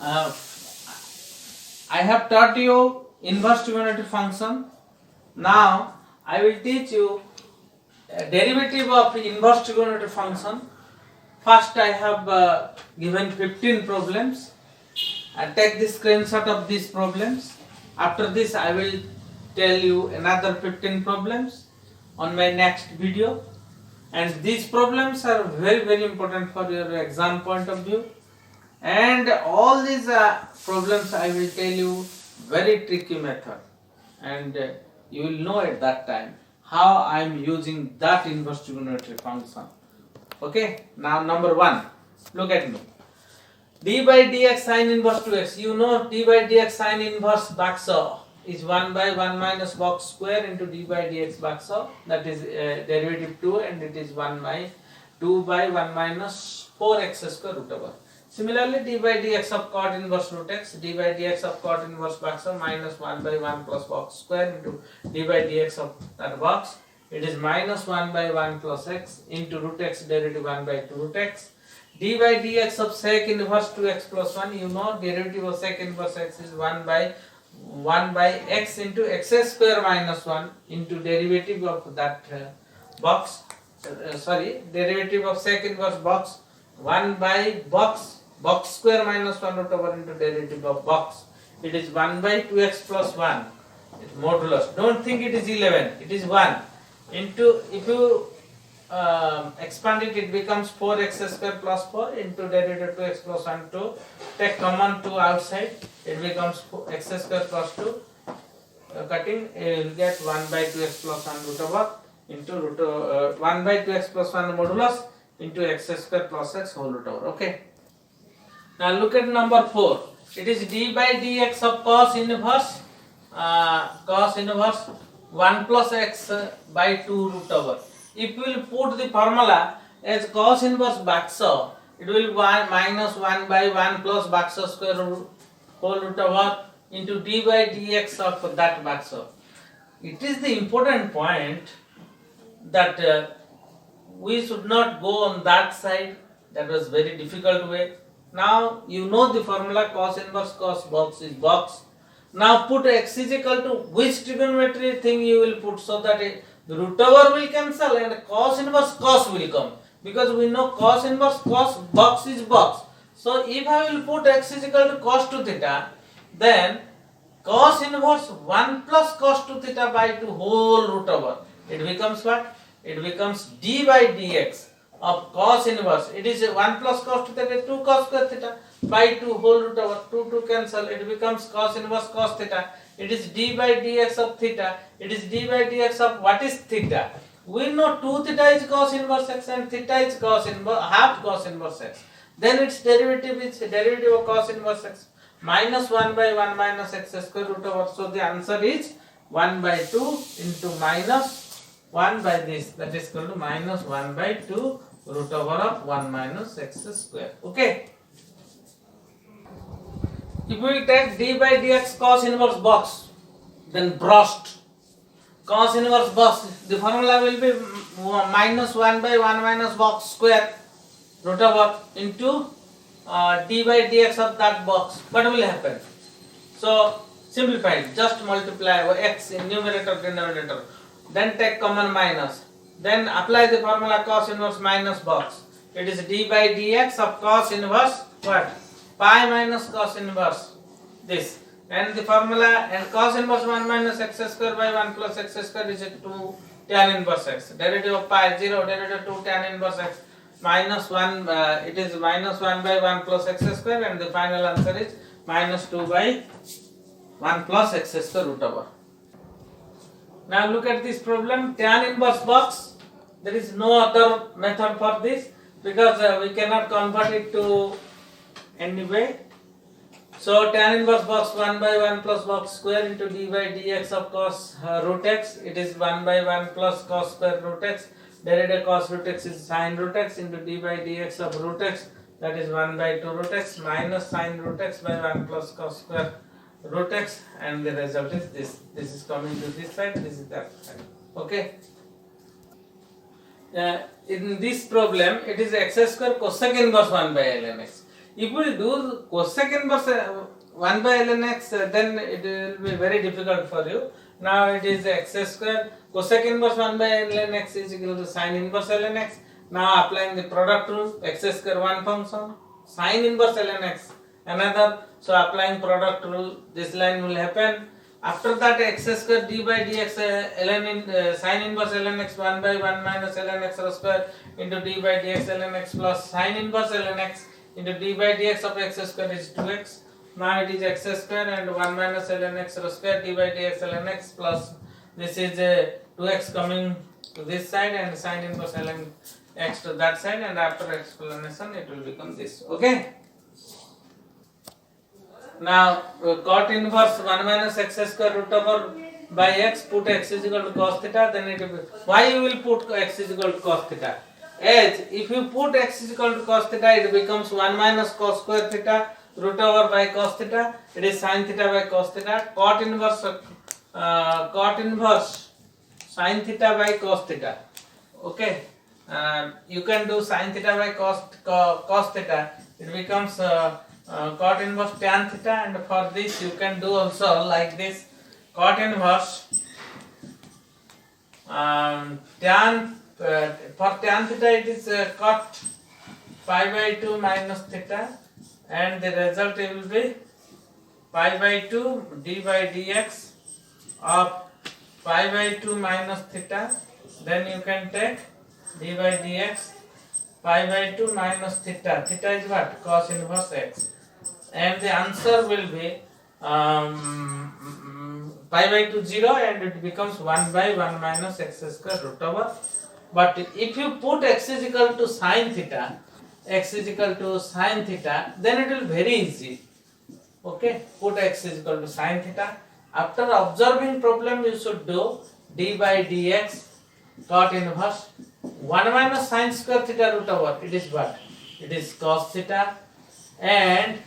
Uh, I have taught you inverse trigonometric function. Now I will teach you derivative of inverse trigonometric function. First I have given 15 problems. Take the screenshot of these problems. After this I will tell you another 15 problems on my next video, and these problems are very important for your exam point of view. And all these problems I will tell you very tricky method, and you will know at that time how I am using that inverse trigonometric function. Okay, now number 1, look at me. D by dx sine inverse 2x. You know d by dx sine inverse Baksa is 1 by 1 minus box square into d by dx Baksa. That is derivative 2, and it is 1 by 2 by 1 minus 4x square root over. Similarly, d by dx of cot inverse root x, d by dx of cot inverse Baksa minus 1 by 1 plus box square into d by dx of that box. It is minus 1 by 1 plus x into root x derivative 1 by 2 root x. D by dx of sec inverse 2x plus 1, you know derivative of sec inverse x is 1 by x into x square minus 1 into derivative of that box, derivative of sec inverse box 1 by box square minus 1 root over into derivative of box. It is 1 by 2x plus 1, it's modulus. Don't think it is 11, it is 1 into, if you expand it, it becomes 4x square plus 4 into derivative 2x plus 1 2. Take common 2 outside, it becomes x square plus 2. Cutting, you will get 1 by 2x plus 1 root over into 1 by 2x plus 1 modulus into x square plus x whole root over. Okay. Now look at number 4. It is d by dx of cos inverse 1 plus x by 2 root over. If we will put the formula as cos inverse Baksa, it will be minus 1 by 1 plus Baksa square whole root over into d by dx of that Baksa. It is the important point that we should not go on that side. That was very difficult way. Now you know the formula, cos inverse cos box is box. Now put x is equal to which trigonometry thing you will put, so that the root over will cancel and cos inverse cos will come, because we know cos inverse cos box is box. So if I will put x is equal to cos 2 theta, then cos inverse 1 plus cos 2 theta by 2 whole root over. It becomes what? It becomes d by dx of cos inverse. It is 1 plus cos 2 theta, 2 cos square theta by 2 whole root over. 2 cancel. It becomes cos inverse cos theta. It is d by dx of theta. It is d by dx of what is theta? We know 2 theta is cos inverse x and theta is cos inverse half cos inverse x. Then its derivative is derivative of cos inverse x minus 1 by 1 minus x square root over. So the answer is 1 by 2 into minus 1 by this, that is equal to minus 1 by 2 root over of 1 minus x square. Okay. If we take d by dx cos inverse box, then Brost cos inverse box, the formula will be minus 1 by 1 minus box square root over into d by dx of that box. What will happen? So simplify it, just multiply x in numerator denominator, then take common minus, then apply the formula cos inverse minus box. It is d by dx of cos inverse what? Pi minus cos inverse this, and the formula, and cos inverse 1 minus x square by 1 plus x square is 2 tan inverse x. Derivative of pi 0, derivative 2 tan inverse x minus 1, it is minus 1 by 1 plus x square, and the final answer is minus 2 by 1 plus x square root over. Now look at this problem, tan inverse box. There is no other method for this, because we cannot convert it to any way. So tan inverse box 1 by 1 plus box square into d by dx of cos root x. It is 1 by 1 plus cos square root x. Derivative cos root x is sin root x into d by dx of root x. That is 1 by 2 root x minus sin root x by 1 plus cos square root x, and the result is this. This is coming to this side, this is that side. Okay. In this problem, it is x square cosec inverse 1 by ln x. If we do cosec inverse 1 by ln x, then it will be very difficult for you. Now it is x square. Cosec inverse 1 by ln x is equal to sin inverse ln x. Now applying the product rule, x square one function, sin inverse ln x another. So applying product rule, this line will happen. After that, x square d by dx sin inverse ln x 1 by 1 minus ln x square into d by dx ln x plus sin inverse ln x into d by dx of x square is 2x. Now it is x square and 1 minus ln x square d by dx ln x plus this is 2x coming to this side and sin inverse ln x to that side, and after explanation it will become this. Okay. Now cot inverse 1 minus x square root over by x, put x is equal to cos theta, then it will be, why you will put x is equal to cos theta? As if you put x is equal to cos theta, it becomes 1 minus cos square theta root over by cos theta, it is sin theta by cos theta. Cot inverse sin theta by cos theta. Okay, you can do sin theta by cos theta, it becomes cot inverse tan theta, and for this you can do also like this, cot inverse for tan theta it is cot pi by 2 minus theta, and the result will be pi by 2 d by dx of pi by 2 minus theta, then you can take d by dx pi by 2 minus theta. Theta is what? Cos inverse x. And the answer will be pi by 2 0, and it becomes 1 by 1 minus x square root over. But if you put x is equal to sin theta, then it will very easy. Okay, put x is equal to sin theta. After observing problem, you should do d by dx cot inverse 1 minus sin square theta root over. It is what? It is cos theta, and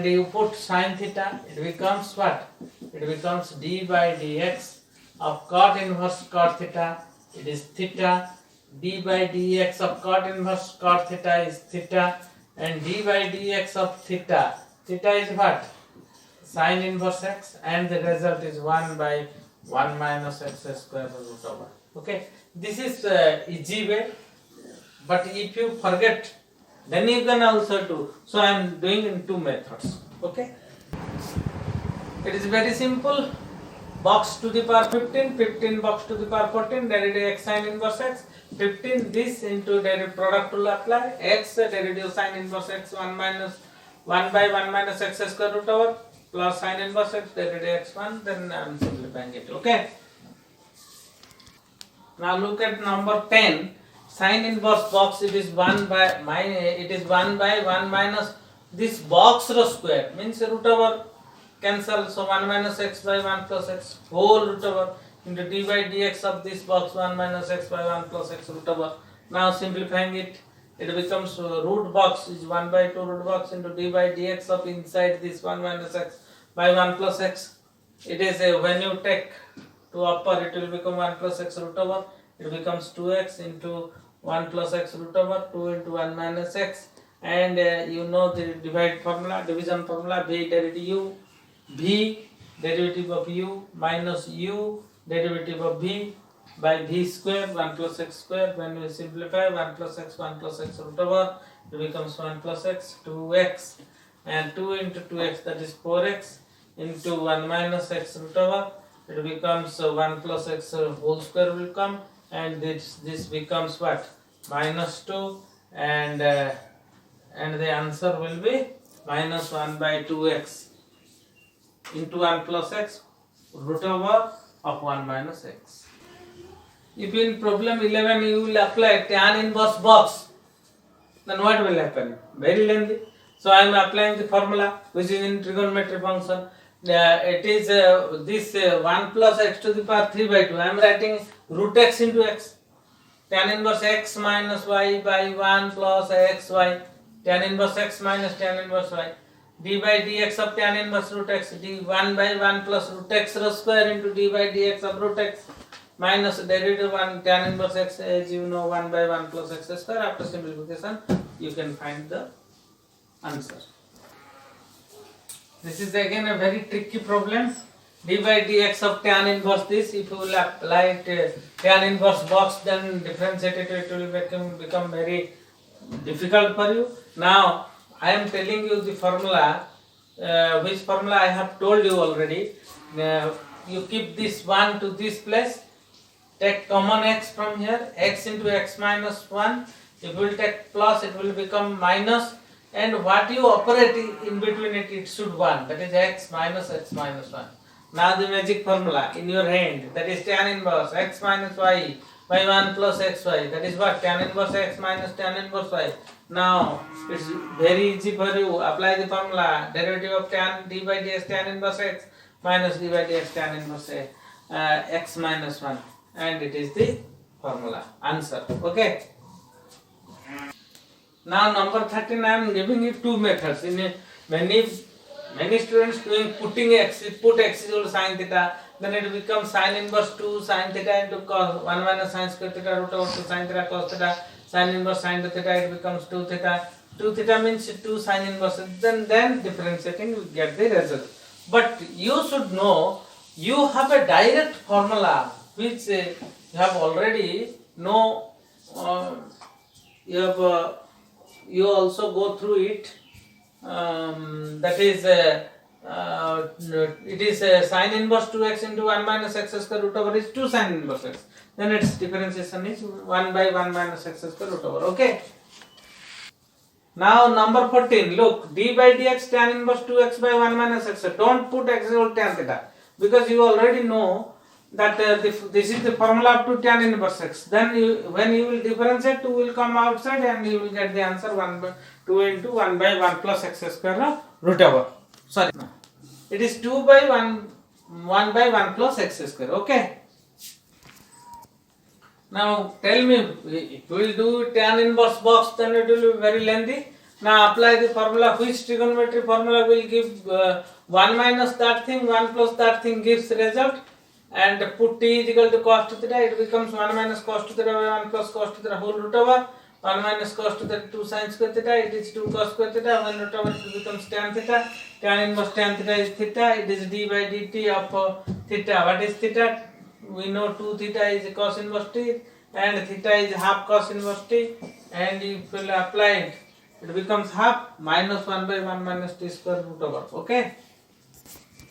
you put sin theta. It becomes what? It becomes d by dx of cot inverse cot theta. It is theta. D by dx of cot inverse cot theta is theta, and d by dx of theta. Theta is what? Sin inverse x, and the result is 1 by 1 minus x square root over. Okay, this is easy way, but if you forget, then you can also do. So I am doing in two methods. Okay, it is very simple. Box to the power 15, 15 box to the power 14, derivative x sin inverse x, 15 this into derivative product rule apply, x derivative sin inverse x 1 minus 1 by 1 minus x square root over plus sin inverse x derivative x1, then I am simplifying it. Okay. Now look at number 10. Sin inverse box, it is 1 by 1 minus this box row square, means root over cancel, so 1 minus x by 1 plus x whole root over into d by dx of this box 1 minus x by 1 plus x root over. Now simplifying it, it becomes root box is 1 by 2 root box into d by dx of inside this 1 minus x by 1 plus x. It is when you take to upper, it will become 1 plus x root over, it becomes 2x into 1 plus x root over 2 into 1 minus x, and you know the division formula, v derivative of u minus u derivative of v by v square 1 plus x square. When we simplify 1 plus x root over, it becomes 1 plus x 2x, and 2 into 2x, that is 4x into 1 minus x root over, it becomes 1 plus x whole square will come, and this becomes what? Minus 2, and the answer will be minus 1 by 2x into 1 plus x root over of 1 minus x. If in problem 11 you will apply tan inverse box, then what will happen? Very lengthy. So I am applying the formula which is in trigonometry function. It is this 1 plus x to the power 3 by 2. I am writing root x into x. Tan inverse x minus y by 1 plus xy. Tan inverse x minus tan inverse y. D by dx of tan inverse root x, d 1 by 1 plus root x square into d by dx of root x. minus derivative 1 tan inverse x, as you know, 1 by 1 plus x square. After simplification you can find the answer. This is again a very tricky problem. D by dx of tan inverse this, if you will apply it tan inverse box, then differentiate it, it will become very difficult for you. Now I am telling you the formula, which formula I have told you already. You keep this 1 to this place, take common x from here, x into x minus 1. If you will take plus, it will become minus, and what you operate in between it should 1, that is x minus 1. Now the magic formula in your hand, that is tan inverse x minus y by 1 plus xy, that is what? Tan inverse x minus tan inverse y. Now it's very easy for you. Apply the formula, derivative of tan d by dx tan inverse x minus d by dx tan inverse x minus 1, and it is the formula answer. Okay. Now number 13, I am giving you two methods. In many students doing putting x, put x is equal to sin theta, then it becomes sin inverse 2 sin theta into cos 1 minus sin square theta root over 2 sin theta cos theta, sin inverse sin theta, it becomes 2 theta. 2 theta means 2 sin inverse, then differentiating you get the result. But you should know, you have a direct formula which you have already know, you also go through it. That is it is sin inverse 2x into 1 minus x square root over is 2 sin inverse x. Then its differentiation is 1 by 1 minus x square root over. Okay. Now number 14, look, d by dx tan inverse 2x by 1 minus x. Don't put x equal to tan theta, because you already know that this is the formula up to tan inverse x. Then when you will differentiate, 2 will come outside and you will get the answer 1 by 2 into 1 by 1 plus x square root over. Sorry, no. It is 2 by 1 by 1 plus x square. Okay. Now tell me, if we will do tan inverse box, then it will be very lengthy. Now apply the formula. Which trigonometry formula will give 1 minus that thing, 1 plus that thing gives result, and put t is equal to cos theta, it becomes 1 minus cos theta by 1 plus cos theta whole root over 1 minus cos theta 2 sin square theta, it is 2 cos square theta, 1 root over it becomes tan theta. Tan inverse tan theta is theta, it is d by dt of theta. What is theta? We know 2 theta is cos inverse t, and theta is half cos inverse t, and if you will apply it, it becomes half minus 1 by 1 minus t square root over. Okay.